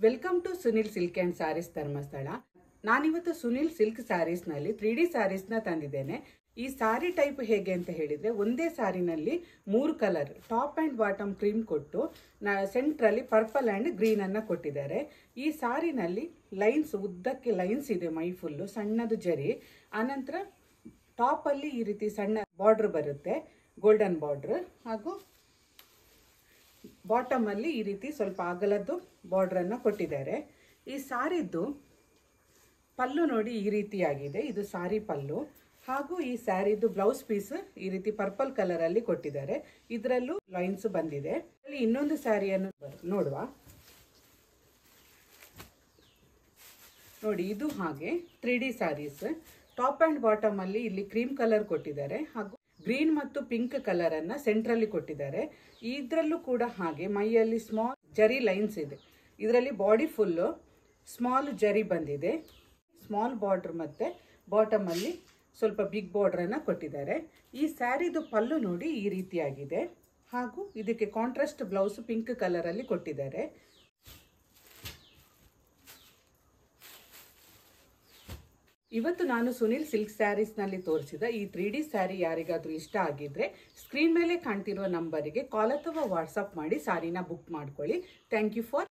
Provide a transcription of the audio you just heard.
Welcome to Sunil silk and sarees Dharmasthala. ನಾನಿವತ್ತು Sunil silk ಸ್ಯಾರೀಸ್ನಲ್ಲಿ 3D ಸ್ಯಾರೀಸ್ನ ತಂದಿದ್ದೇನೆ. ಈ ಸ್ಯಾರಿ ಟೈಪ್ ಹೇಗೆ ಅಂತ ಹೇಳಿದರೆ, ಒಂದೇ ಸ್ಯಾರಿನಲ್ಲಿ 3 colour top and bottom cream ಕೊಟ್ಟು ಸೆಂಟ್ರಲ್ಲಿ ಪರ್ಪಲ್ ಆ್ಯಂಡ್ ಗ್ರೀನನ್ನು ಕೊಟ್ಟಿದ್ದಾರೆ. ಈ ಸ್ಯಾರಿನಲ್ಲಿ ಲೈನ್ಸ್, ಉದ್ದಕ್ಕೆ ಲೈನ್ಸ್ ಇದೆ, ಮೈ ಫುಲ್ಲು ಸಣ್ಣದು ಜರಿ. ಆನಂತರ ಟಾಪಲ್ಲಿ ಈ ರೀತಿ ಸಣ್ಣ ಬಾರ್ಡ್ರ್ ಬರುತ್ತೆ, ಗೋಲ್ಡನ್ ಬಾರ್ಡ್ರ್. ಹಾಗೂ ಬಾಟಮಲ್ಲಿ ಈ ರೀತಿ ಸ್ವಲ್ಪ ಅಗಲದ್ದು ಬಾರ್ಡ್ರನ್ನು ಕೊಟ್ಟಿದ್ದಾರೆ. ಈ ಸ್ಯಾರಿದ್ದು ಪಲ್ಲು ನೋಡಿ ಈ ರೀತಿಯಾಗಿದೆ, ಇದು ಸಾರಿ ಪಲ್ಲು. ಹಾಗೂ ಈ ಸ್ಯಾರಿದ್ದು ಬ್ಲೌಸ್ ಪೀಸ್ ಈ ರೀತಿ ಪರ್ಪಲ್ ಕಲರಲ್ಲಿ ಕೊಟ್ಟಿದ್ದಾರೆ, ಇದರಲ್ಲೂ ಲೈನ್ಸ್ ಬಂದಿದೆ. ಇಲ್ಲಿ ಇನ್ನೊಂದು ಸ್ಯಾರಿಯನ್ನು ನೋಡುವ. ನೋಡಿ, ಇದು ಹಾಗೆ 3D saris. Top and bottom ಅಲ್ಲಿ ಇಲ್ಲಿ ಕ್ರೀಮ್ ಕಲರ್ ಕೊಟ್ಟಿದ್ದಾರೆ, ಹಾಗೂ ಗ್ರೀನ್ ಮತ್ತು ಪಿಂಕ್ ಕಲರ್ ಅನ್ನ ಸೆಂಟ್ರಲ್ಲಿ ಕೊಟ್ಟಿದ್ದಾರೆ. ಇದರಲ್ಲೂ ಕೂಡ ಹಾಗೆ ಮೈಯಲ್ಲಿ ಸ್ಮಾಲ್ ಜರಿ ಲೈನ್ಸ್ ಇದೆ. ಇದರಲ್ಲಿ ಬಾಡಿ ಫುಲ್ಲು ಸ್ಮಾಲ್ ಜರಿ ಬಂದಿದೆ. ಸ್ಮಾಲ್ ಬಾರ್ಡರ್ ಮತ್ತೆ ಬಾಟಮ್ ಅಲ್ಲಿ ಸ್ವಲ್ಪ ಬಿಗ್ ಬಾರ್ಡರ್ ಅನ್ನ ಕೊಟ್ಟಿದ್ದಾರೆ. ಈ ಸ್ಯಾರಿದು ಪಲ್ಲು ನೋಡಿ ಈ ರೀತಿಯಾಗಿದೆ, ಹಾಗೂ ಇದಕ್ಕೆ ಕಾಂಟ್ರಾಸ್ಟ್ ಬ್ಲೌಸ್ ಪಿಂಕ್ ಕಲರ್ ಅಲ್ಲಿ ಕೊಟ್ಟಿದ್ದಾರೆ. ಇವತ್ತು ನಾನು ಸುನಿಲ್ ಸಿಲ್ಕ್ ಸ್ಯಾರೀಸ್ನಲ್ಲಿ ತೋರಿಸಿದ ಈ 3D ಸ್ಯಾರಿ ಯಾರಿಗಾದ್ರೂ ಇಷ್ಟ ಆಗಿದ್ರೆ ಸ್ಕ್ರೀನ್ ಮೇಲೆ ಕಾಣ್ತಿರುವ ನಂಬರಿಗೆ ಕಾಲ್ ಅಥವಾ ವಾಟ್ಸಪ್ ಮಾಡಿ ಸ್ಯಾರಿನ ಬುಕ್ ಮಾಡ್ಕೊಳ್ಳಿ. Thank you for